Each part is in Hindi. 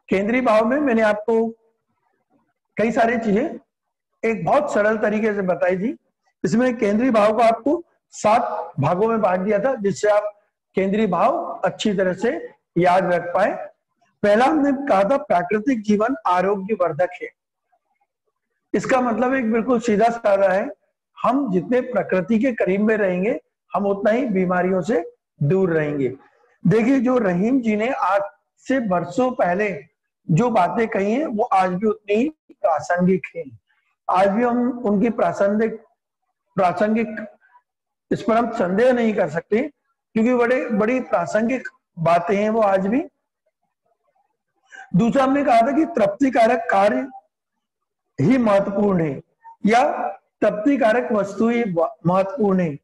केंद्रीय भाव में मैंने आपको कई सारी चीजें एक बहुत सरल तरीके से बताई थी। इसमें केंद्रीय भाव को आपको 7 भागों में बांट दिया था, जिससे आप केंद्रीय भाव अच्छी तरह से याद रख पाए। पहला हमने कहा था प्राकृतिक जीवन आरोग्यवर्धक है। इसका मतलब एक बिल्कुल सीधा साधा है, हम जितने प्रकृति के करीब में रहेंगे हम उतना ही बीमारियों से दूर रहेंगे। देखिए, जो रहीम जी ने आज से वर्षों पहले जो बातें कही हैं वो आज भी उतनी ही प्रासंगिक हैं। आज भी हम उनकी प्रासंगिक इस पर हम संदेह नहीं कर सकते, क्योंकि बड़ी प्रासंगिक बातें हैं वो आज भी। दूसरा हमने कहा था कि तृप्तिकारक कार्य ही महत्वपूर्ण है, या तृप्तिकारक वस्तु ही महत्वपूर्ण है।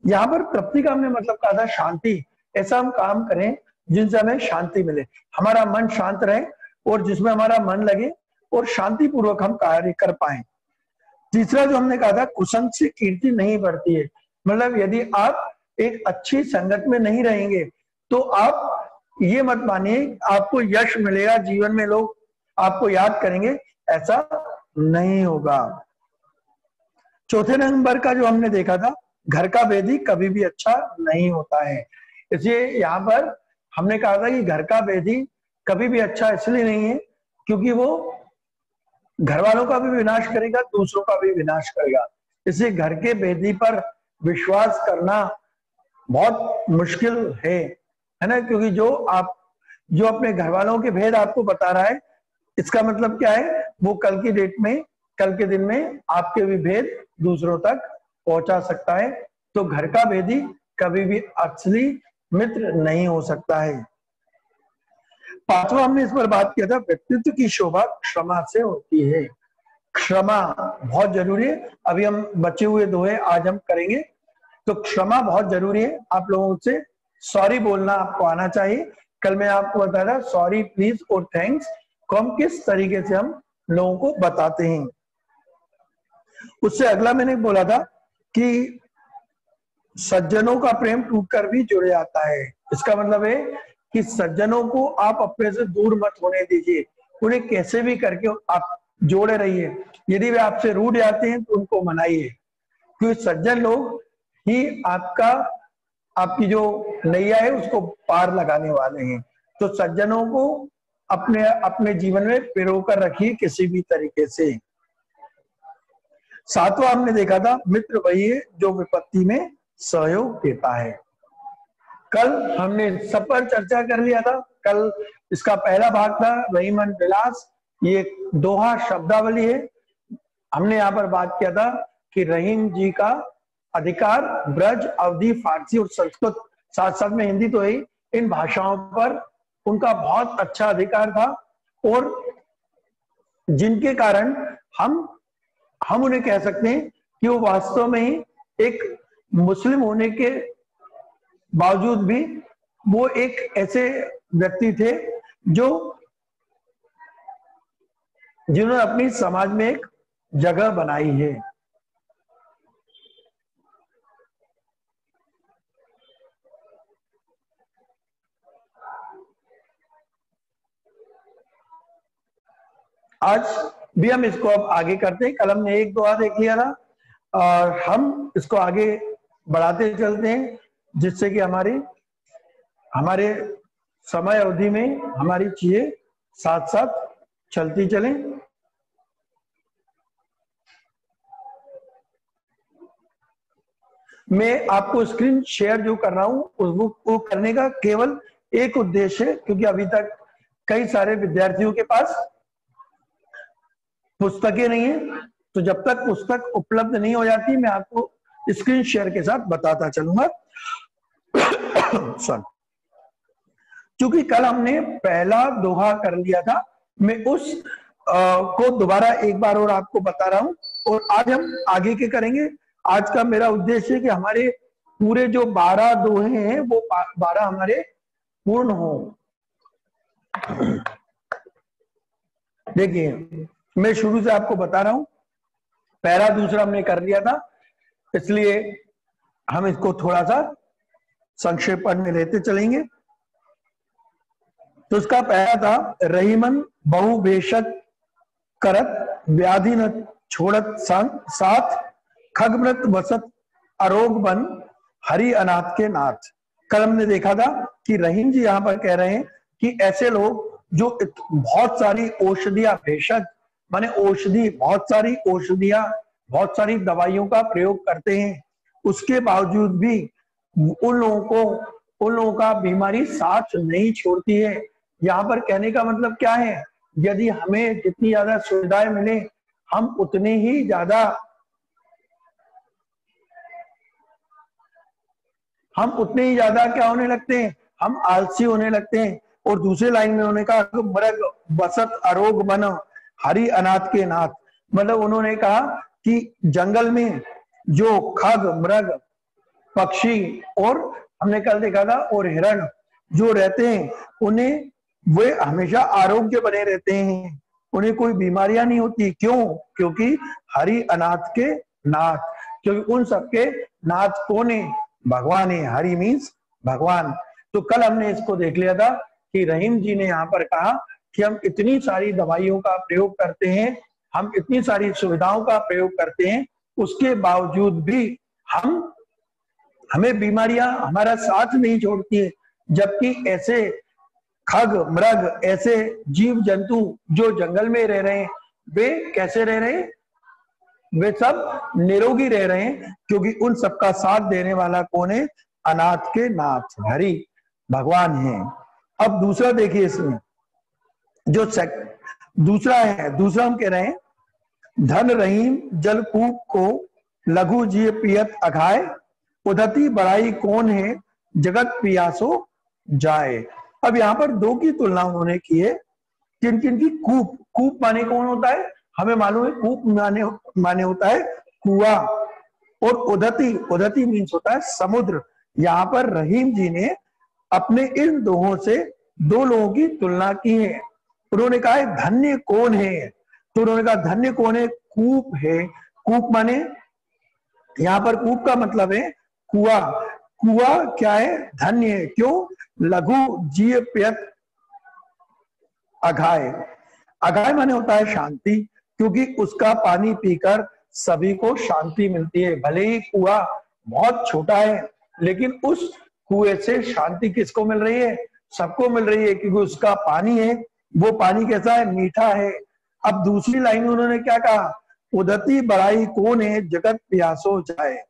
यहाँ पर तृप्ति का हमने मतलब कहा था शांति। ऐसा हम काम करें जिनसे हमें शांति मिले, हमारा मन शांत रहे और जिसमें हमारा मन लगे और शांति पूर्वक हम कार्य कर पाए। तीसरा जो हमने कहा था, कुसंग से कीर्ति नहीं बढ़ती है। मतलब यदि आप एक अच्छी संगत में नहीं रहेंगे तो आप ये मत मानिए आपको यश मिलेगा जीवन में, लोग आपको याद करेंगे, ऐसा नहीं होगा। चौथे नंबर का जो हमने देखा था, घर का वेदी कभी भी अच्छा नहीं होता है। इसलिए यहाँ पर हमने कहा था कि घर का वेदी कभी भी अच्छा इसलिए नहीं है क्योंकि वो घर वालों का भी विनाश करेगा, दूसरों का भी विनाश करेगा। इसलिए घर के वेदी पर विश्वास करना बहुत मुश्किल है ना, क्योंकि जो अपने घर वालों के भेद आपको बता रहा है, इसका मतलब क्या है, वो कल की डेट में, कल के दिन में आपके भी भेद दूसरों तक पहुंचा सकता है। तो घर का वेदी कभी भी असली मित्र नहीं हो सकता है। पांचवा हमने इस पर बात किया था, व्यक्तित्व की शोभा क्षमा से होती है। क्षमा बहुत जरूरी है। अभी हम बचे हुए दोहे आज हम करेंगे, तो क्षमा बहुत जरूरी है। आप लोगों से सॉरी बोलना आपको आना चाहिए। कल मैं आपको बताया था सॉरी, प्लीज और थैंक्स को हम किस तरीके से हम लोगों को बताते हैं। उससे अगला मैंने बोला था कि सज्जनों का प्रेम टूटकर भी जुड़ जाता है। इसका मतलब है कि सज्जनों को आप अपने से दूर मत होने दीजिए, उन्हें कैसे भी करके आप जोड़े रहिए। यदि वे आपसे रूठ जाते हैं तो उनको मनाइए, क्योंकि सज्जन लोग ही आपकी जो नैया है उसको पार लगाने वाले हैं। तो सज्जनों को अपने जीवन में पिरोकर रखिए किसी भी तरीके से। सातवां हमने देखा था, मित्र वही है जो विपत्ति में सहयोग देता है। कल हमने सब पर चर्चा कर लिया था। कल इसका पहला भाग था रहीमन विलास, ये दोहा शब्दावली है। हमने यहाँ पर बात किया था कि रहीम जी का अधिकार ब्रज, अवधी, फारसी और संस्कृत, साथ साथ में हिंदी तो है, इन भाषाओं पर उनका बहुत अच्छा अधिकार था, और जिनके कारण हम उन्हें कह सकते हैं कि वो वास्तव में ही एक मुस्लिम होने के बावजूद भी वो एक ऐसे व्यक्ति थे जिन्होंने अपनी समाज में एक जगह बनाई है। आज भी हम इसको अब आगे करते हैं। कल हमने एक दोहा देख लिया था और हम इसको आगे बढ़ाते चलते हैं, जिससे कि हमारे समय अवधि में हमारी चीजें साथ साथ चलती चलें। मैं आपको स्क्रीन शेयर जो कर रहा हूं वो करने का केवल एक उद्देश्य है, क्योंकि अभी तक कई सारे विद्यार्थियों के पास पुस्तकें नहीं है। तो जब तक पुस्तक उपलब्ध नहीं हो जाती मैं आपको स्क्रीन शेयर के साथ बताता चलूंगा। क्योंकि कल हमने पहला दोहा कर लिया था, मैं उस को दोबारा एक बार और आपको बता रहा हूं, और आज हम आगे के करेंगे। आज का मेरा उद्देश्य है कि हमारे पूरे जो 12 दोहे हैं वो 12 हमारे पूर्ण हो। देखिए, मैं शुरू से आपको बता रहा हूं, पहला दूसरा हमने कर लिया था, इसलिए हम इसको थोड़ा सा संक्षेपण में लेते चलेंगे। तो उसका पहला था रहीमन बहु भेषज करत व्याधि न छोड़त साथ खगमृत वसत अरोग बन हरि अनाथ के नाथ। कल हमने देखा था कि रहीम जी यहाँ पर कह रहे हैं कि ऐसे लोग जो बहुत सारी औषधियां, भेषज माने औषधि, बहुत सारी औषधियां, बहुत सारी दवाइयों का प्रयोग करते हैं, उसके बावजूद भी उन लोगों का बीमारी साथ नहीं छोड़ती है। यहाँ पर कहने का मतलब क्या है, यदि हमें जितनी ज्यादा सुविधाएं मिले हम उतने ही ज्यादा क्या होने लगते हैं, हम आलसी होने लगते हैं। और दूसरे लाइन में उन्होंने कहा मृग बसत अरोग बन हरि अनाथ के नाथ, मतलब उन्होंने कहा कि जंगल में जो खग मृग पक्षी और हमने कल देखा था और हिरण जो रहते हैं उन्हें वे हमेशा आरोग्य बने रहते हैं, उन्हें कोई बीमारियां नहीं होती। क्यों? क्योंकि हरि अनाथ के नाथ, क्योंकि उन सबके नाथ कौन है? भगवान है। हरि मीन्स भगवान। तो कल हमने इसको देख लिया था कि रहीम जी ने यहाँ पर कहा कि हम इतनी सारी दवाइयों का प्रयोग करते हैं, हम इतनी सारी सुविधाओं का प्रयोग करते हैं, उसके बावजूद भी हमें बीमारियां हमारा साथ नहीं छोड़ती है। जबकि ऐसे खग मृग, ऐसे जीव जंतु जो जंगल में रह रहे हैं, वे कैसे रह रहे हैं? वे सब निरोगी रह रहे हैं, क्योंकि उन सबका साथ देने वाला कौन है? अनाथ के नाथ हरि भगवान है। अब दूसरा देखिए, इसमें जो दूसरा हम कह रहे हैं, धन रहीम जलकूप को लघु जिय पियत अघाय, उदती बड़ाई कौन है जगत पियासो जाए। अब यहाँ पर दो की तुलना उन्होंने की है। किन किन की? कूप। कूप माने कौन होता है? हमें मालूम है कूप माने होता है कुआं। और उदती मीन्स होता है समुद्र। यहाँ पर रहीम जी ने अपने इन दोनों से दो लोगों की तुलना की है। उन्होंने कहा है धन्य कौन है, तो उन्होंने कहा धन्य कौन है? कूप है। कूप माने, यहाँ पर कूप का मतलब है कुआं। कुआं क्या है? धन्य है। क्यों? लघु जीय पियत अघाय। अघाय माने होता है शांति, क्योंकि उसका पानी पीकर सभी को शांति मिलती है। भले ही कुआं बहुत छोटा है, लेकिन उस कुएं से शांति किसको मिल रही है? सबको मिल रही है, क्योंकि उसका पानी है, वो पानी कैसा है? मीठा है। अब दूसरी लाइन में उन्होंने क्या कहा? उदती बड़ाई कौन है जगत प्यासो जाए।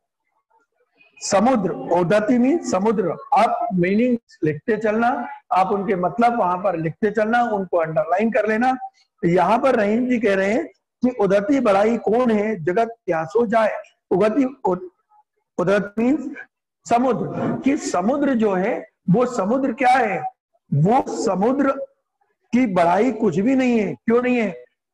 समुद्र, उदती मीन समुद्र। आप मीनिंग लिखते चलना, आप उनके मतलब वहां पर लिखते चलना, उनको अंडरलाइन कर लेना। यहाँ पर रहीम जी कह रहे हैं कि उदती बड़ाई कौन है जगत प्यासो जाए। उदत मीन्स समुद्र। कि समुद्र जो है वो समुद्र क्या है? वो समुद्र की बड़ाई कुछ भी नहीं है। क्यों नहीं है?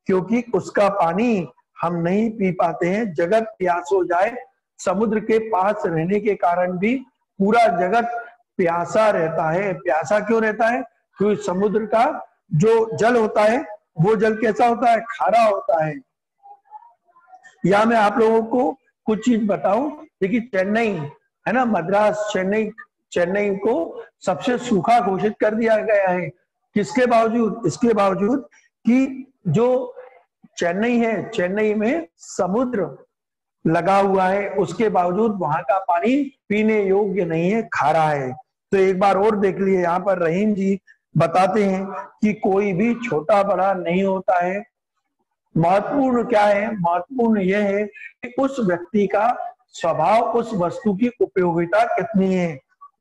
क्योंकि उसका पानी हम नहीं पी पाते हैं। जगत प्यास हो जाए, समुद्र के पास रहने के कारण भी पूरा जगत प्यासा रहता है। प्यासा क्यों रहता है? क्योंकि समुद्र का जो जल होता है वो जल कैसा होता है? खारा होता है। या मैं आप लोगों को कुछ चीज बताऊं, देखिए चेन्नई है ना, मद्रास, चेन्नई को सबसे सूखा घोषित कर दिया गया है। किसके बावजूद? इसके बावजूद कि जो चेन्नई है, चेन्नई में समुद्र लगा हुआ है, उसके बावजूद वहां का पानी पीने योग्य नहीं है, खारा है। तो एक बार और देख लिए, यहाँ पर रहीम जी बताते हैं कि कोई भी छोटा बड़ा नहीं होता है। महत्वपूर्ण क्या है? महत्वपूर्ण यह है कि उस व्यक्ति का स्वभाव, उस वस्तु की उपयोगिता कितनी है।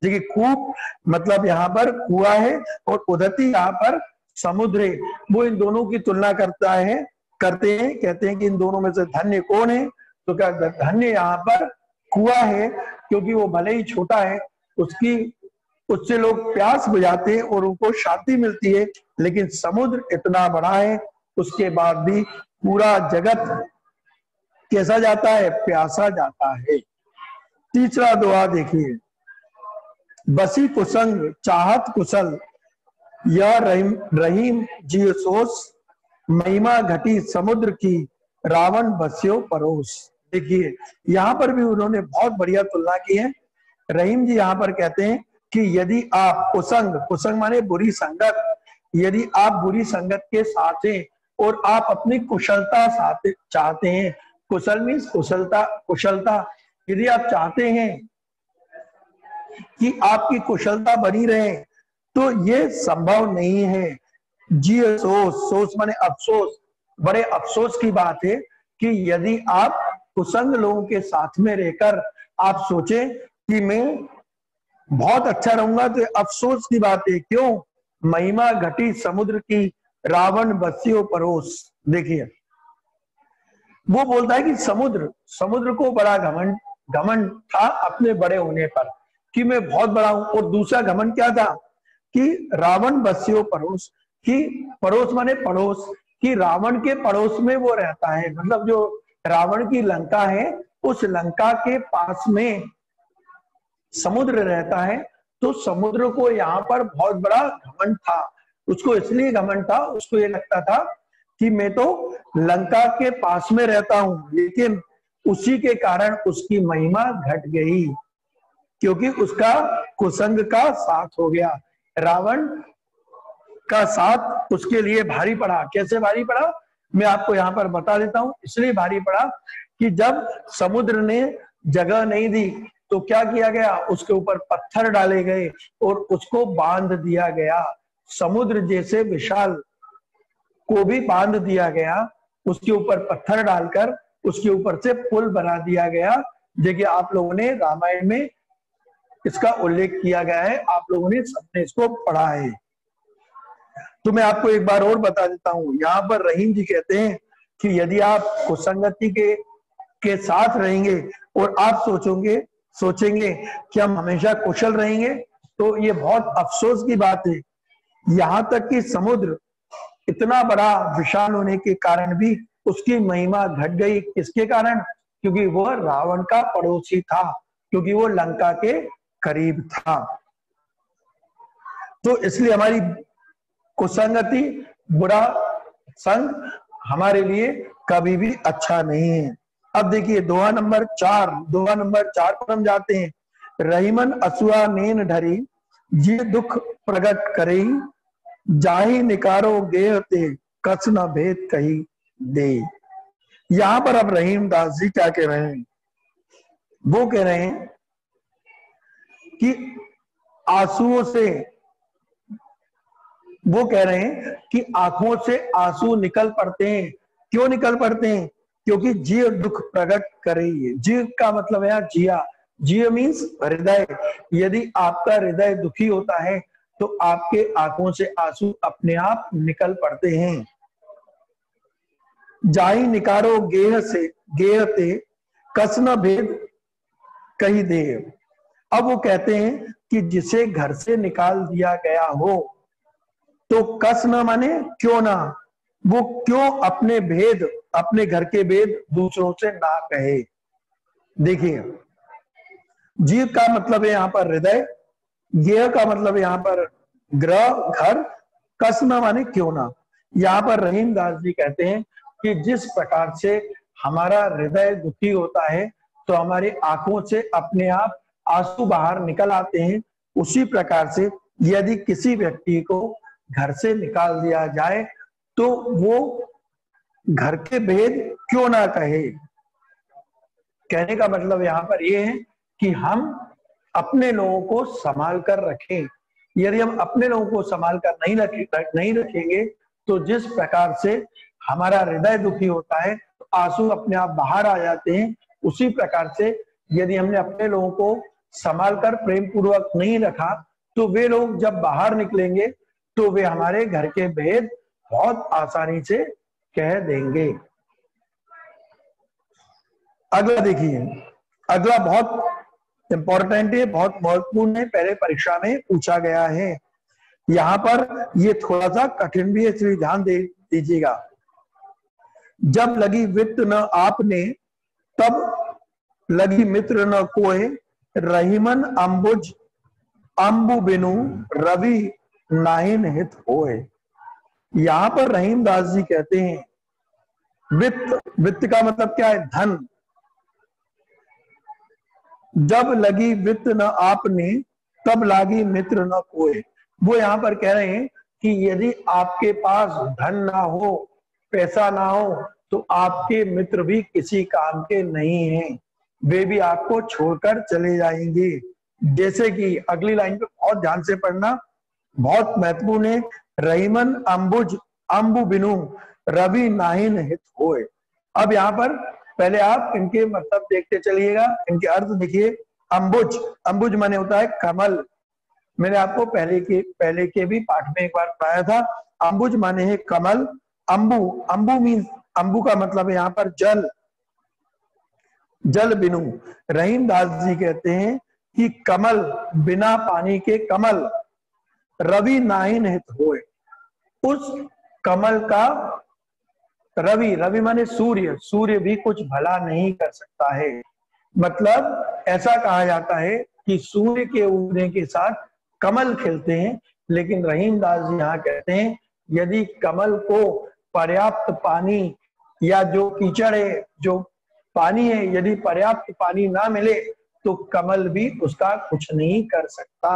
देखिए कूप मतलब यहाँ पर कुआं है, और उदती यहाँ पर समुद्र है। वो इन दोनों की तुलना कहते हैं कि इन दोनों में से धन्य कौन है? तो क्या धन्य यहाँ पर कुआं है, क्योंकि वो भले ही छोटा है, उससे लोग प्यास बुझाते हैं और उनको शांति मिलती है। लेकिन समुद्र इतना बड़ा है, उसके बाद भी पूरा जगत कैसा जाता है? प्यासा जाता है। तीसरा दुआ देखिए, बसी कुसंग चाहत कुशल, यह रहीम जी सोस, महिमा घटी समुद्र की, रावण बस्यो परोस। देखिए यहाँ पर भी उन्होंने बहुत बढ़िया तुलना की है। रहीम जी यहाँ पर कहते हैं कि यदि आप कुसंग माने बुरी संगत, यदि आप बुरी संगत के साथ हैं और आप अपनी कुशलता चाहते हैं, कुशल मीन्स कुशलता, कुशलता यदि आप चाहते हैं कि आपकी कुशलता बनी रहे, तो ये संभव नहीं है। जी सोच, सोच माने अफसोस, बड़े अफसोस की बात है कि यदि आप कुसंग लोगों के साथ में रहकर आप सोचें कि मैं बहुत अच्छा रहूंगा, तो अफसोस की बात है। क्यों? महिमा घटी समुद्र की, रावण बस्यो परोस। देखिए वो बोलता है कि समुद्र, समुद्र को बड़ा घमंड, घमंड था अपने बड़े होने पर कि मैं बहुत बड़ा हूं। और दूसरा घमंड क्या था कि रावण बस्यो पड़ोस, कि पड़ोस माने पड़ोस, कि रावण के पड़ोस में वो रहता है, मतलब जो रावण की लंका है उस लंका के पास में समुद्र रहता है। तो समुद्र को यहाँ पर बहुत बड़ा घमंड था। उसको इसलिए घमंड था, उसको ये लगता था कि मैं तो लंका के पास में रहता हूं, लेकिन उसी के कारण उसकी महिमा घट गई, क्योंकि उसका कुसंग का साथ हो गया। रावण का साथ उसके लिए भारी पड़ा। कैसे भारी पड़ा मैं आपको यहाँ पर बता देता हूं। इसलिए भारी पड़ा कि जब समुद्र ने जगह नहीं दी तो क्या किया गया, उसके ऊपर पत्थर डाले गए और उसको बांध दिया गया। समुद्र जैसे विशाल को भी बांध दिया गया, उसके ऊपर पत्थर डालकर उसके ऊपर से पुल बना दिया गया। देखिए आप लोगों ने रामायण में इसका उल्लेख किया गया है, आप लोगों ने सबने इसको पढ़ा है। तो मैं आपको एक बार और बता देता हूं। यहाँ पर रहीम जी कहते हैं कि यदि आप कुसंगति के साथ रहेंगे और आप सोचेंगे कि हम हमेशा कुशल रहेंगे, तो ये बहुत अफसोस की बात है। यहाँ तक कि समुद्र इतना बड़ा विशाल होने के कारण भी उसकी महिमा घट गई। किसके कारण? क्योंकि वह रावण का पड़ोसी था, क्योंकि वो लंका के करीब था। तो इसलिए हमारी कुसंगति, बुरा संग हमारे लिए कभी भी अच्छा नहीं है। अब देखिए दोहा नंबर 4 पर हम जाते हैं। रहीमन असुआ नेन ढरी, ये दुख प्रकट करे, जाहि निकारो गेहते, कस न भेद कही दे। यहां पर अब रहीम दास जी क्या कह रहे हैं? वो कह रहे हैं कि आंसुओं से, वो कह रहे हैं कि आंखों से आंसू निकल पड़ते हैं। क्यों निकल पड़ते हैं? क्योंकि जीव दुख प्रकट करेगी। जीव का मतलब है जिया, जीव मीन्स हृदय। यदि आपका हृदय दुखी होता है तो आपके आंखों से आंसू अपने आप निकल पड़ते हैं। जाहि निकारो गेह से गेहते, कस न भेद कही दे। अब वो कहते हैं कि जिसे घर से निकाल दिया गया हो, तो कस न माने क्यों ना, वो क्यों अपने भेद, अपने घर के भेद दूसरों से ना कहे। देखिए जीव का मतलब है यहाँ पर हृदय, गेह का मतलब है यहाँ पर ग्रह, घर, कस न माने क्यों ना। यहाँ पर रहीम दास जी कहते हैं कि जिस प्रकार से हमारा हृदय दुखी होता है तो हमारी आंखों से अपने आप आंसू बाहर निकल आते हैं, उसी प्रकार से यदि किसी व्यक्ति को घर से निकाल दिया जाए तो वो घर के भेद क्यों ना कहे। कहने का मतलब यहाँ पर ये है कि हम अपने लोगों को संभाल कर रखें। यदि हम अपने लोगों को संभाल कर नहीं रखेंगे तो जिस प्रकार से हमारा हृदय दुखी होता है तो आंसू अपने आप बाहर आ जाते हैं, उसी प्रकार से यदि हमने अपने लोगों को संभाल कर प्रेम पूर्वक नहीं रखा तो वे लोग जब बाहर निकलेंगे तो वे हमारे घर के भेद बहुत आसानी से कह देंगे। अगला देखिए, अगला बहुत इंपॉर्टेंट है, बहुत महत्वपूर्ण है, पहले परीक्षा में पूछा गया है। यहां पर ये थोड़ा सा कठिन भी है, इसलिए ध्यान दीजिएगा। जब लगी वित्त न आपने, तब लगी मित्र न कोय, रहीमन अंबुज अंबु बिनु, रवि नाहिन हित होए। यहां पर रहीम दास जी कहते हैं वित्त, वित्त का मतलब क्या है? धन। जब लगी वित्त न आपने, तब लागी मित्र न कोय। वो यहां पर कह रहे हैं कि यदि आपके पास धन ना हो, पैसा ना हो, तो आपके मित्र भी किसी काम के नहीं हैं, वे भी आपको छोड़कर चले जाएंगे। जैसे कि अगली लाइन पे बहुत ध्यान से पढ़ना, बहुत महत्वपूर्ण है। रहीमन अंबुज अंबु बिनु रवि नाहिन हित होए। अब यहाँ पर पहले आप इनके मतलब देखते चलिएगा, इनके अर्थ देखिए। अंबुज, अंबुज माने होता है कमल। मैंने आपको पहले के भी पाठ में एक बार पढ़ाया था। अंबुज माने है कमल। अंबु, अंबु मीन्स, अंबु का मतलब है यहाँ पर जल, जल बिनु। रहीम दास जी कहते हैं कि कमल, बिना पानी के कमल, रवि नाहिन हित होए। उस कमल का, रवि, रवि माने सूर्य, सूर्य भी कुछ भला नहीं कर सकता है। मतलब ऐसा कहा जाता है कि सूर्य के उगने के साथ कमल खिलते हैं, लेकिन रहीम दास जी यहाँ कहते हैं यदि कमल को पर्याप्त पानी या जो कीचड़ है, जो पानी है, यदि पर्याप्त पानी ना मिले तो कमल भी उसका कुछ नहीं कर सकता।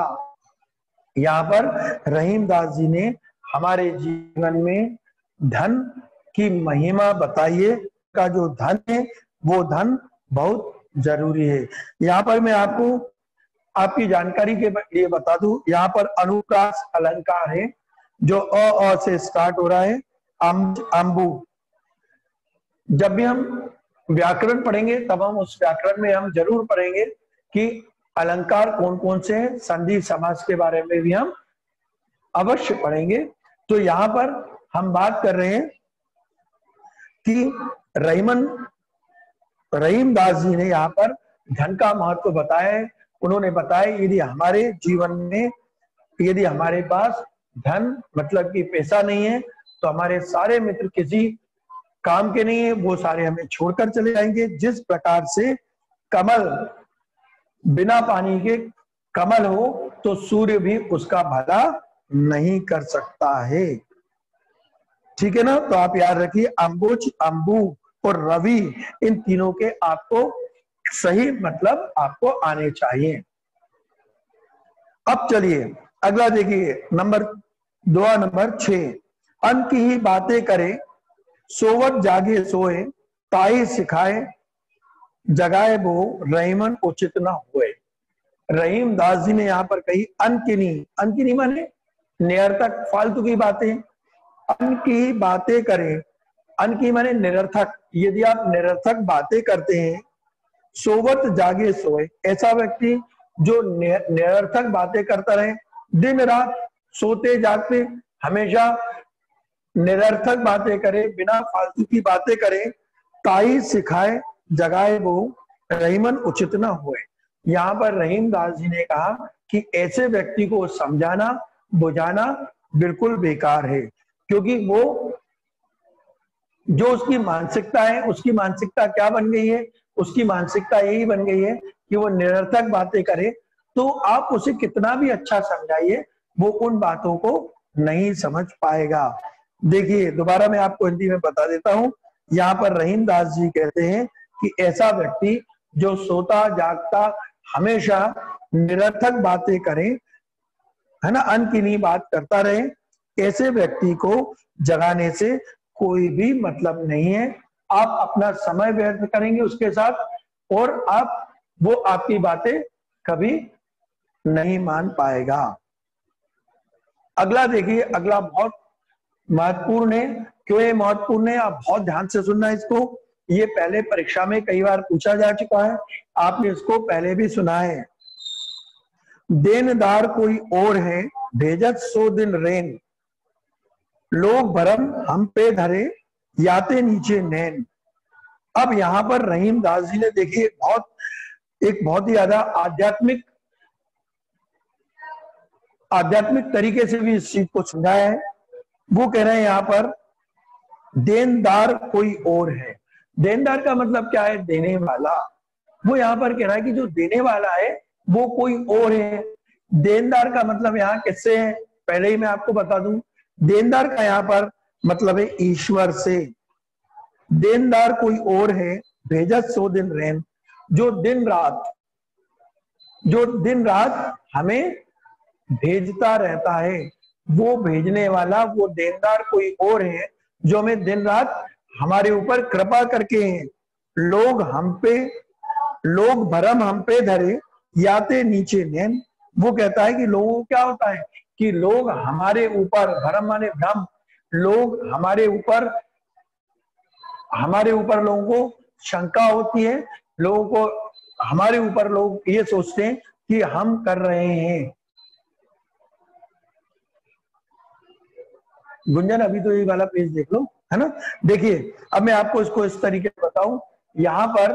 यहाँ पर रहीम दास जी ने हमारे जीवन में धन की महिमा बताइए, का जो धन है वो धन बहुत जरूरी है। यहाँ पर मैं आपको आपकी जानकारी के लिए बता दूं, यहाँ पर अनुप्रास अलंकार है जो अ से स्टार्ट हो रहा है। अंबु, जब भी हम व्याकरण पढ़ेंगे तब हम उस व्याकरण में हम जरूर पढ़ेंगे कि अलंकार कौन कौन से हैं, संधि समास के बारे में भी हम अवश्य पढ़ेंगे। तो यहाँ पर हम बात कर रहे हैं कि रहीम दास जी ने यहाँ पर धन का महत्व बताया है। उन्होंने बताया यदि हमारे जीवन में, यदि हमारे पास धन मतलब कि पैसा नहीं है तो हमारे सारे मित्र किसी काम के नहीं है, वो सारे हमें छोड़कर चले जाएंगे। जिस प्रकार से कमल बिना पानी के कमल हो तो सूर्य भी उसका भला नहीं कर सकता है। ठीक है ना? तो आप याद रखिए अंबुज, अंबु और रवि, इन तीनों के आपको सही मतलब आपको आने चाहिए। अब चलिए अगला देखिए, दुआ नंबर 6। अन्न की ही बातें करे, सोवत जागे सोए, ताई सिखाए जगाए वो, रहीमन उचित न होए। रहीम दास जी ने यहाँ पर कही अनकिनी, अनकिनी माने निरर्थक, फालतू की बातें। अन्न की बातें करें, अन्न की माने निरर्थक, यदि आप निरर्थक बातें करते हैं। सोवत जागे सोए, ऐसा व्यक्ति जो निरर्थक बातें करता रहे, दिन रात सोते जागते हमेशा निरर्थक बातें करे, बिना फालतू की बातें करे, ताई सिखाए जगाए वो, रहीमन उचित न होए। यहाँ पर रहीम दास जी ने कहा कि ऐसे व्यक्ति को समझाना बुझाना बिल्कुल बेकार है, क्योंकि वो जो उसकी मानसिकता है, उसकी मानसिकता क्या बन गई है? उसकी मानसिकता यही बन गई है कि वो निरर्थक बातें करे। तो आप उसे कितना भी अच्छा समझाइए, वो उन बातों को नहीं समझ पाएगा। देखिए दोबारा मैं आपको हिंदी में बता देता हूं। यहाँ पर रहीम दास जी कहते हैं कि ऐसा व्यक्ति जो सोता जागता हमेशा निरर्थक बातें करे, है ना, अनकिनी बात करता रहे, ऐसे व्यक्ति को जगाने से कोई भी मतलब नहीं है। आप अपना समय व्यर्थ करेंगे उसके साथ, और वो आपकी बातें कभी नहीं मान पाएगा। अगला देखिए, अगला बहुत महत्वपूर्ण है। क्यों ये महत्वपूर्ण है? आप बहुत ध्यान से सुनना इसको। ये पहले परीक्षा में कई बार पूछा जा चुका है, आपने इसको पहले भी सुना है। देनदार कोई और है, भेजत सो दिन रेन, लोग भरम हम पे धरे, याते नीचे नैन। अब यहाँ पर रहीम दास जी ने देखिए एक बहुत ही ज्यादा आध्यात्मिक तरीके से भी इस चीज को समझाया है। वो कह रहे हैं यहाँ पर देनदार कोई और है। देनदार का मतलब क्या है? देने वाला। वो यहाँ पर कह रहा है कि जो देने वाला है वो कोई और है। देनदार का मतलब यहाँ किससे है? पहले ही मैं आपको बता दूं, देनदार का यहाँ पर मतलब है ईश्वर से। देनदार कोई और है, भेजत सो दिन रैन, जो दिन रात हमें भेजता रहता है, वो भेजने वाला, वो देनदार कोई और है जो हमें दिन रात हमारे ऊपर कृपा करके हैं। लोग भरम हम पे धरे, याते नीचे नैन। वो कहता है कि लोगों को क्या होता है कि लोग हमारे ऊपर, भरम माने भ्रम, लोग हमारे ऊपर लोगों को शंका होती है, लोगों को हमारे ऊपर लोग ये सोचते हैं कि हम कर रहे हैं। गुंजन अभी तो ये वाला पेज देख लो, है ना। देखिए अब मैं आपको इसको इस तरीके से बताऊं, यहां पर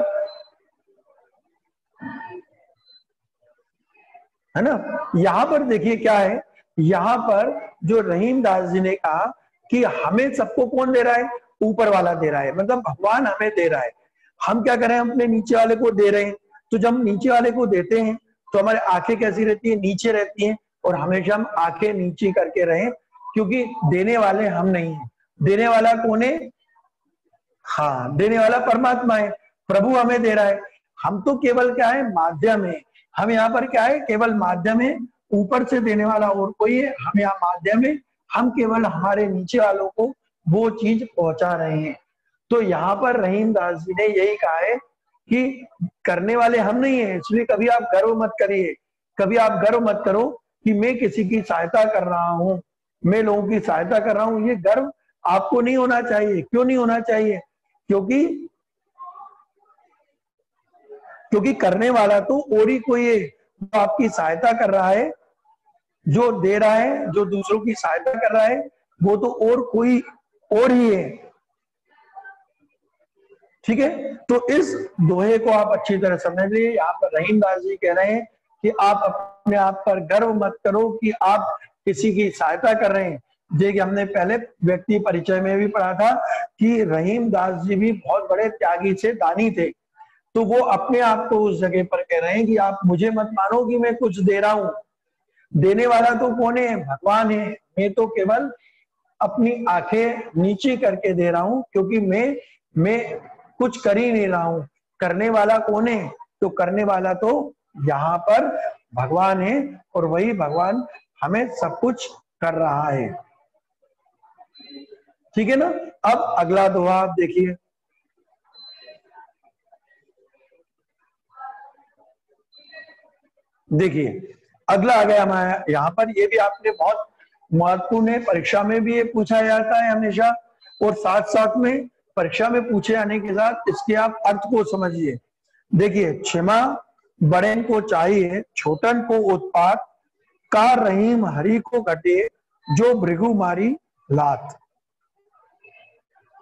है ना, यहां पर देखिए क्या है, यहां पर जो रहीम दास जी ने कहा कि हमें सबको कौन दे रहा है, ऊपर वाला दे रहा है, मतलब भगवान हमें दे रहा है। हम क्या करें, अपने नीचे वाले को दे रहे हैं। तो जब हम नीचे वाले को देते हैं तो हमारी आंखें कैसी रहती है, नीचे रहती हैं, और हमेशा हम आंखें नीचे करके रहें, क्योंकि देने वाले हम नहीं है। देने वाला कौन है, हाँ, देने वाला परमात्मा है, प्रभु हमें दे रहा है। हम तो केवल क्या है, माध्यम है। हम यहाँ पर क्या है, केवल माध्यम है, ऊपर से देने वाला और कोई है, हम यहाँ माध्यम है। हम केवल हमारे नीचे वालों को वो चीज पहुंचा रहे हैं। तो यहाँ पर रहीम दास जी ने यही कहा है कि करने वाले हम नहीं है, इसलिए कभी आप गर्व मत करिए, कभी आप गर्व मत करो कि मैं किसी की सहायता कर रहा हूँ, मैं लोगों की सहायता कर रहा हूँ। ये गर्व आपको नहीं होना चाहिए। क्यों नहीं होना चाहिए, क्योंकि करने वाला तो और ही कोई है, जो आपकी सहायता कर रहा है, जो दे रहा है, जो दूसरों की सहायता कर रहा है, वो तो और कोई और ही है। ठीक है, तो इस दोहे को आप अच्छी तरह समझ लीजिए। यहाँ पर रहीम दास जी कह रहे हैं कि आप अपने आप पर गर्व मत करो कि आप किसी की सहायता कर रहे हैं। देखिए हमने पहले व्यक्ति परिचय में भी पढ़ा था कि रहीम दास जी भी बहुत बड़े त्यागी से दानी थे। तो वो अपने आप को उस जगह पर कह रहे हैं कि आप मुझे मत मानो कि मैं कुछ दे रहा हूं, देने वाला तो कौन है, भगवान है। मैं तो केवल अपनी आंखें नीचे करके दे रहा हूं, क्योंकि मैं कुछ कर ही नहीं रहा हूं। करने वाला कौन है, तो करने वाला तो यहाँ पर भगवान है, और वही भगवान हमें सब कुछ कर रहा है। ठीक है ना। अब अगला दोहा आप देखिए, देखिए अगला आ गया हमारा यहाँ पर। ये भी आपने बहुत महत्वपूर्ण है, परीक्षा में भी ये पूछा जाता है हमेशा, और साथ साथ में परीक्षा में पूछे जाने के साथ इसके आप अर्थ को समझिए। देखिए, क्षमा बड़ेन को चाहिए, छोटन को उत्पात, का रहीम हरि को घटे, जो भृगु मारी लात।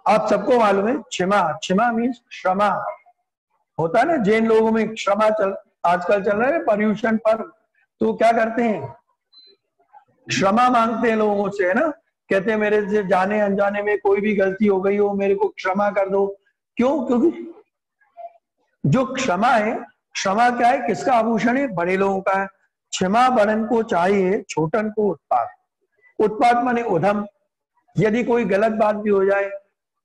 आप सबको मालूम है क्षमा, क्षमा मीन्स क्षमा होता है ना। जैन लोगों में क्षमा आजकल चल रहा है पर्यूषण पर, तो क्या करते हैं, क्षमा मांगते हैं लोगों से, है ना। कहते हैं मेरे से जाने अनजाने में कोई भी गलती हो गई हो, मेरे को क्षमा कर दो। क्यों, क्योंकि जो क्षमा है, क्षमा क्या है, किसका आभूषण है, बड़े लोगों का है। क्षमा बड़न को चाहिए, छोटन को उत्पात। उत्पात माने उधम। यदि कोई गलत बात भी हो जाए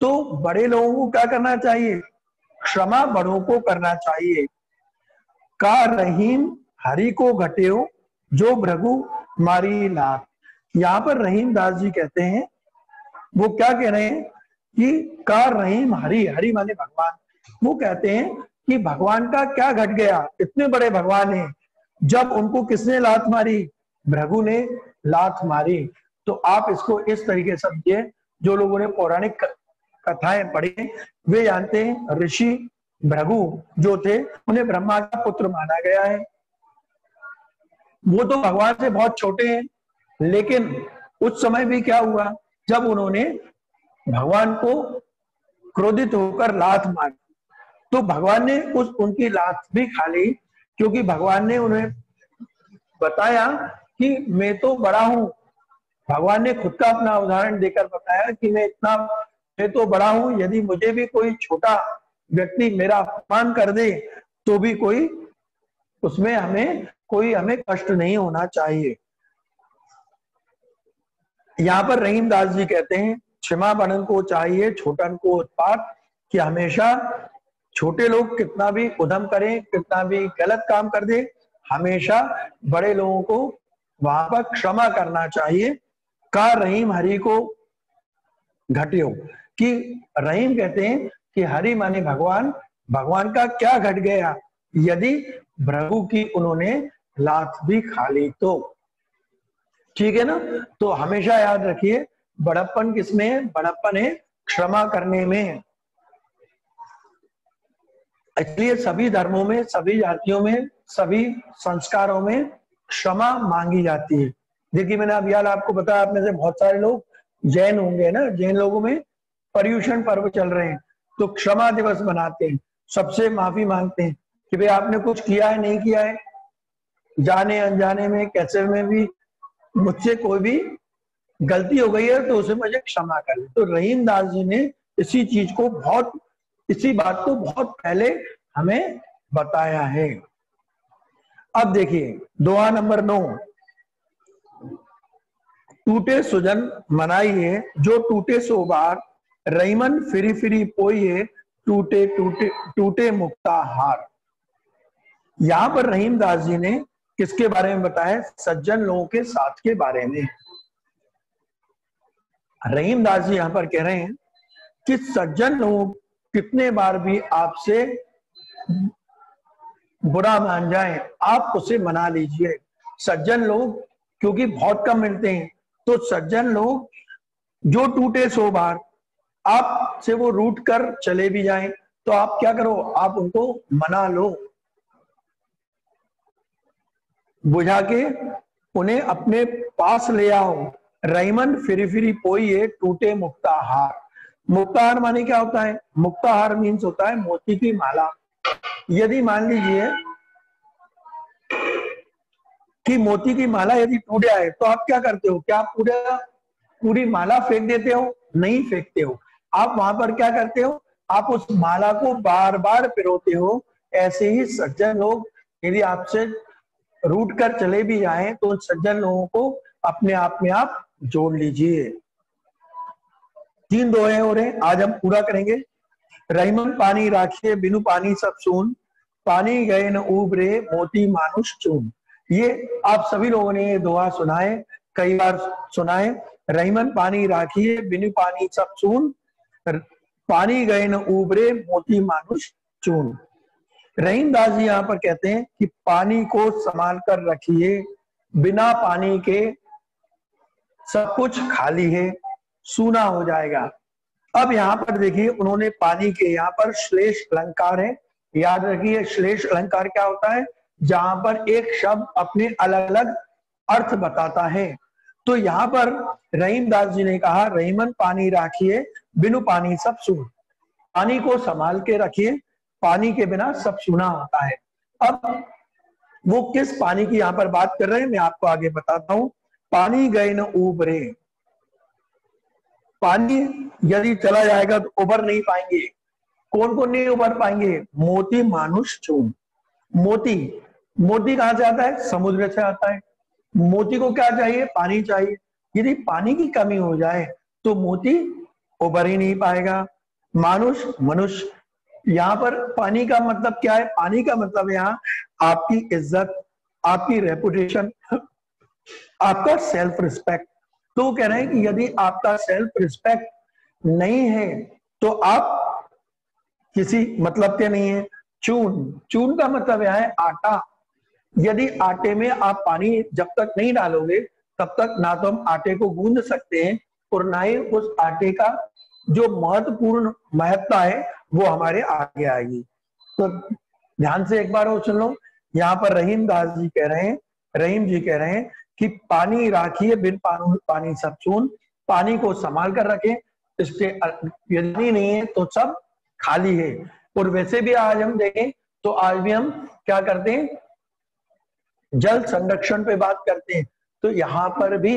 तो बड़े लोगों को क्या करना चाहिए, क्षमा बड़ों को करना चाहिए। का रहीम हरि को घटेओ, जो भृगु मारी लात। यहाँ पर रहीम दास जी कहते हैं, वो क्या कह रहे हैं कि का रहीम हरि, हरि माने भगवान। वो कहते हैं कि भगवान का क्या घट गया, इतने बड़े भगवान हैं, जब उनको किसने लात मारी, भृगु ने लात मारी। तो आप इसको इस तरीके से समझिए, जो लोगों ने पौराणिक कथाएं पढ़ी वे जानते हैं, ऋषि भृगु जो थे उन्हें ब्रह्मा का पुत्र माना गया है। वो तो भगवान से बहुत छोटे हैं, लेकिन उस समय भी क्या हुआ, जब उन्होंने भगवान को क्रोधित होकर लात मारी, तो भगवान ने उनकी लात भी खा ली, क्योंकि भगवान ने उन्हें बताया कि मैं तो बड़ा हूं। भगवान ने खुद का अपना उदाहरण देकर बताया कि मैं तो बड़ा हूं, यदि मुझे भी कोई छोटा व्यक्ति मेरा अपमान कर दे तो भी उसमें हमें कष्ट नहीं होना चाहिए। यहाँ पर रहीम दास जी कहते हैं, क्षमा बड़न को चाहिए, छोटन को उत्पात। कि हमेशा छोटे लोग कितना भी उधम करें, कितना भी गलत काम कर दे, हमेशा बड़े लोगों को वहां पर क्षमा करना चाहिए। का रहीम हरि को घटियो, कि रहीम कहते हैं कि हरि माने भगवान, भगवान का क्या घट गया यदि भृगु की उन्होंने लात भी खा ली तो। ठीक है ना। तो हमेशा याद रखिए बड़प्पन किसमें है, बड़प्पन है क्षमा करने में। इसलिए सभी धर्मों में, सभी जातियों में, सभी संस्कारों में क्षमा मांगी जाती है। देखिए मैंने अब यार आपको बताया, आप में से बहुत सारे लोग जैन होंगे ना, जैन लोगों में पर्युषण पर्व चल रहे हैं तो क्षमा दिवस मनाते हैं, सबसे माफी मांगते हैं कि भाई आपने कुछ किया है नहीं किया है, जाने अनजाने में कैसे में भी मुझसे कोई भी गलती हो गई है तो उसे मुझे क्षमा कर दे। तो रहीम दास जी ने इसी चीज को बहुत, इसी बात को बहुत पहले हमें बताया है। अब देखिए दुआ नंबर 9, टूटे सुजन मनाइए जो टूटे सो बार, रईमन फिरी फिरी पोइए टूटे टूटे टूटे मुक्ता हार। यहां पर रहीम दास जी ने किसके बारे में बताया, सज्जन लोगों के साथ के बारे में। रहीम दास जी यहां पर कह रहे हैं कि सज्जन लोग कितने बार भी आपसे बुरा मान जाए आप उसे मना लीजिए। सज्जन लोग क्योंकि बहुत कम मिलते हैं, तो सज्जन लोग जो टूटे सो बार, आप से वो रूठ कर चले भी जाएं तो आप क्या करो, आप उनको मना लो, बुझा के उन्हें अपने पास ले आओ। रईमन फिरी फिरी पोइए टूटे मुक्ताहार। मुक्ताहार माने क्या होता है, मुक्ताहार मीन्स होता है मोती की माला। यदि मान लीजिए कि मोती की माला यदि टूट जाए तो आप क्या करते हो, क्या आप पूरी माला फेंक देते हो, नहीं फेंकते हो। आप वहां पर क्या करते हो, आप उस माला को बार बार पिरोते हो। ऐसे ही सज्जन लोग यदि आपसे रूठ कर चले भी जाएं तो सज्जन लोगों को अपने आप में आप जोड़ लीजिए। 3 दोहे हो रहे, आज हम पूरा करेंगे। रहीमन पानी राखिए बिनु पानी सब सून, पानी गए न उबरे मोती मानुष चून। ये आप सभी लोगों ने ये दोहा सुनाए, कई बार सुनाए। रहीमन पानी राखिए बिनु पानी सब सून, पानी गए न उबरे मोती मानुष चून। रहीम दास जी यहाँ पर कहते हैं कि पानी को संभाल कर रखिए, बिना पानी के सब कुछ खाली है, सूना हो जाएगा। अब यहाँ पर देखिए उन्होंने पानी के यहाँ पर श्लेष अलंकार है, याद रखिए श्लेष अलंकार क्या होता है, जहां पर एक शब्द अपने अलग अलग अर्थ बताता है। तो यहाँ पर रहीम दास जी ने कहा रहीमन पानी राखिए बिनु पानी सब सून, पानी को संभाल के रखिए, पानी के बिना सब सूना होता है। अब वो किस पानी की यहाँ पर बात कर रहे हैं मैं आपको आगे बताता हूं। पानी गए न उबरे, पानी यदि चला जाएगा तो उबर नहीं पाएंगे। कौन कौन नहीं उबर पाएंगे, मोती मानुष चून। मोती, मोती कहां से आता है, समुद्र से आता है। मोती को क्या चाहिए, पानी चाहिए। यदि पानी की कमी हो जाए तो मोती उबर ही नहीं पाएगा। मानुष, मनुष्य, यहाँ पर पानी का मतलब क्या है, पानी का मतलब यहाँ आपकी इज्जत, आपकी रेपुटेशन, आपका सेल्फ रिस्पेक्ट। तो कह रहे हैं कि यदि आपका सेल्फ रिस्पेक्ट नहीं है तो आप किसी मतलब के नहीं है। चून, चून का मतलब यह है आटा। यदि आटे में आप पानी जब तक नहीं डालोगे तब तक ना तो हम आटे को गूंद सकते हैं और ना ही उस आटे का जो महत्वपूर्ण महत्ता है वो हमारे आगे आएगी। तो ध्यान से एक बार और सुन लो, यहाँ पर रहीम दास जी कह रहे हैं, रहीम जी कह रहे हैं कि पानी राखिए बिन पानी सब सून, पानी को संभाल कर रखें, इसके यदि नहीं है तो सब खाली है। और वैसे भी आज हम देखें तो आज भी हम क्या करते हैं, जल संरक्षण पे बात करते हैं, तो यहाँ पर भी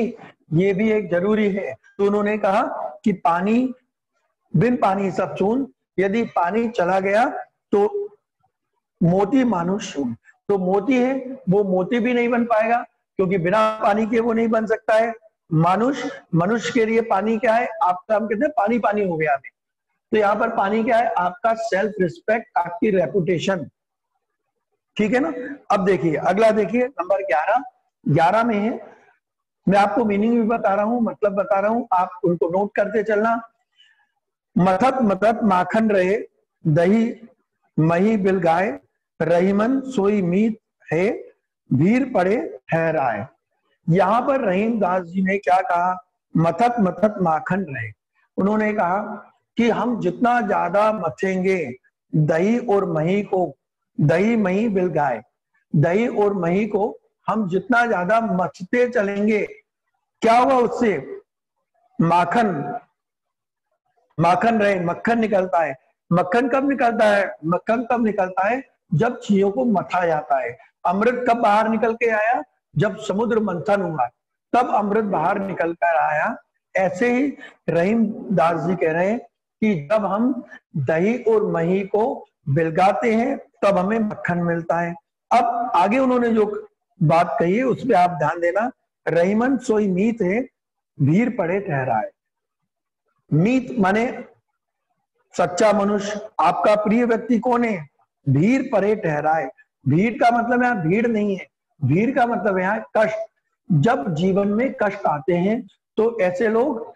ये भी एक जरूरी है। तो उन्होंने कहा कि पानी बिन पानी सब सून, यदि पानी चला गया तो मोती मानुष सून। तो मोती है वो मोती भी नहीं बन पाएगा क्योंकि बिना पानी के वो नहीं बन सकता है। मनुष्य, मनुष्य के लिए पानी क्या है, आपका हम कहते हैं पानी पानी हो गया हमें। तो यहाँ पर पानी क्या है, आपका सेल्फ रिस्पेक्ट, आपकी रेपुटेशन। ठीक है ना। अब देखिए अगला, देखिए नंबर 11 में है मैं आपको मीनिंग भी बता रहा हूं, मतलब बता रहा हूं, आप उनको नोट करते चलना। मथत मथत माखन रहे, दही मही बिल गाय, रहीमन सोई मीत है, भीड़ पड़े ठहराए। यहां पर रहीम दास जी ने क्या कहा? मथत मथत माखन रहे। उन्होंने कहा कि हम जितना ज्यादा मथेंगे दही और मही को, दही मही बिल गाय, दही और मही को हम जितना ज्यादा मथते चलेंगे, क्या होगा उससे? माखन, माखन रहे, मक्खन निकलता है। मक्खन कब निकलता है? मक्खन तब निकलता है जब चीजों को मथा जाता है। अमृत कब बाहर निकल के आया? जब समुद्र मंथन हुआ, तब अमृत बाहर निकल कर आया। ऐसे ही रहीम दास जी कह रहे हैं कि जब हम दही और मही को बिलगाते हैं तब हमें मक्खन मिलता है। अब आगे उन्होंने जो बात कही है उस पर आप ध्यान देना। रहीमन सोई मीत है, भीड़ पड़े ठहराए। मीत माने सच्चा मनुष्य, आपका प्रिय व्यक्ति कौन है? भीड़ परे ठहराए। भीड़ का मतलब यहाँ भीड़ नहीं है, भीड़ का मतलब यहाँ कष्ट। जब जीवन में कष्ट आते हैं तो ऐसे लोग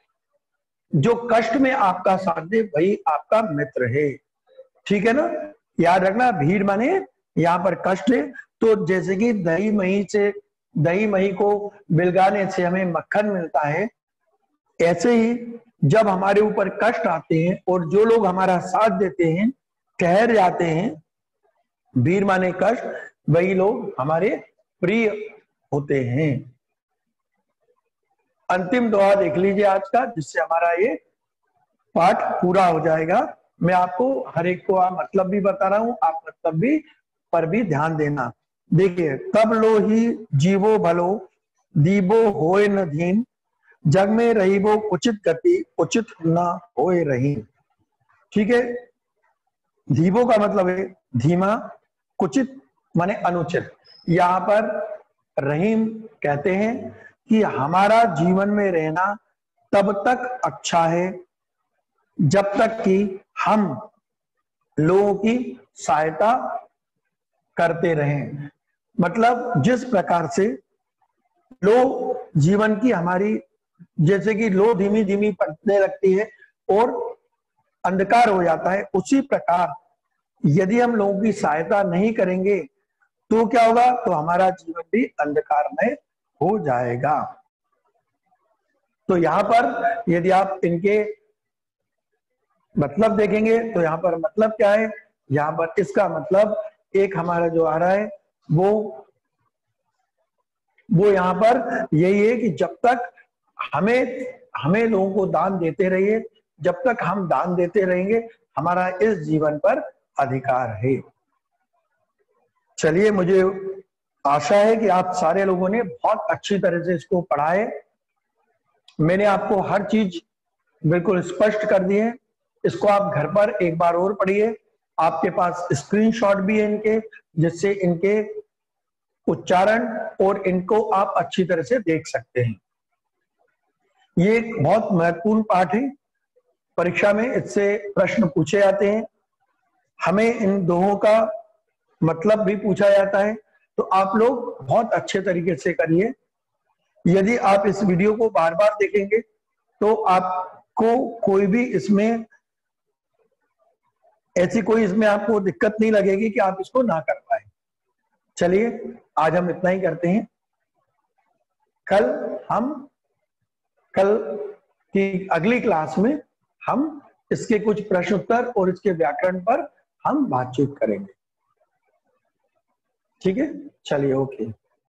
जो कष्ट में आपका साथ दे वही आपका मित्र है। ठीक है ना? याद रखना, भीड़ माने यहाँ पर कष्ट है। तो जैसे कि दही मही से, दही मही को बिलगाने से हमें मक्खन मिलता है, ऐसे ही जब हमारे ऊपर कष्ट आते हैं और जो लोग हमारा साथ देते हैं, ठहर जाते हैं, भीड़ माने कष्ट, वही लोग हमारे प्रिय होते हैं। अंतिम दुआ देख लीजिए आज का, जिससे हमारा ये पाठ पूरा हो जाएगा। मैं आपको हर एक को मतलब भी बता रहा हूं, आप मतलब भी पर भी ध्यान देना। देखिए, तब लो ही जीवो भलो, दीबो होए न धीन, जग में रही वो उचित गति, उचित न होए रही। ठीक है? धीबो का मतलब है धीमा, कुचित माने अनुचित। यहाँ पर रहीम कहते हैं कि हमारा जीवन में रहना तब तक अच्छा है जब तक कि हम लोगों की सहायता करते रहें। मतलब जिस प्रकार से लो जीवन की हमारी, जैसे कि लो धीमी धीमी पड़ने लगती है और अंधकार हो जाता है, उसी प्रकार यदि हम लोगों की सहायता नहीं करेंगे तो क्या होगा? तो हमारा जीवन भी अंधकारमय हो जाएगा। तो यहां पर यदि आप इनके मतलब देखेंगे तो यहां पर मतलब क्या है? यहां पर इसका मतलब एक हमारा जो आ रहा है वो यहां पर यही है कि जब तक हमें लोगों को दान देते रहिए, जब तक हम दान देते रहेंगे हमारा इस जीवन पर अधिकार है। चलिए, मुझे आशा है कि आप सारे लोगों ने बहुत अच्छी तरह से इसको पढ़ा है। मैंने आपको हर चीज बिल्कुल स्पष्ट कर दी है। इसको आप घर पर एक बार और पढ़िए। आपके पास स्क्रीनशॉट भी है इनके, जिससे इनके उच्चारण और इनको आप अच्छी तरह से देख सकते हैं। ये एक बहुत महत्वपूर्ण पाठ है, परीक्षा में इससे प्रश्न पूछे जाते हैं। हमें इन दोनों का मतलब भी पूछा जाता है, तो आप लोग बहुत अच्छे तरीके से करिए। यदि आप इस वीडियो को बार बार देखेंगे तो आपको कोई भी इसमें ऐसी कोई इसमें आपको दिक्कत नहीं लगेगी कि आप इसको ना कर पाए। चलिए, आज हम इतना ही करते हैं। कल की अगली क्लास में हम इसके कुछ प्रश्न उत्तर और इसके व्याकरण पर हम बातचीत करेंगे। ठीक है? चलिए, ओके।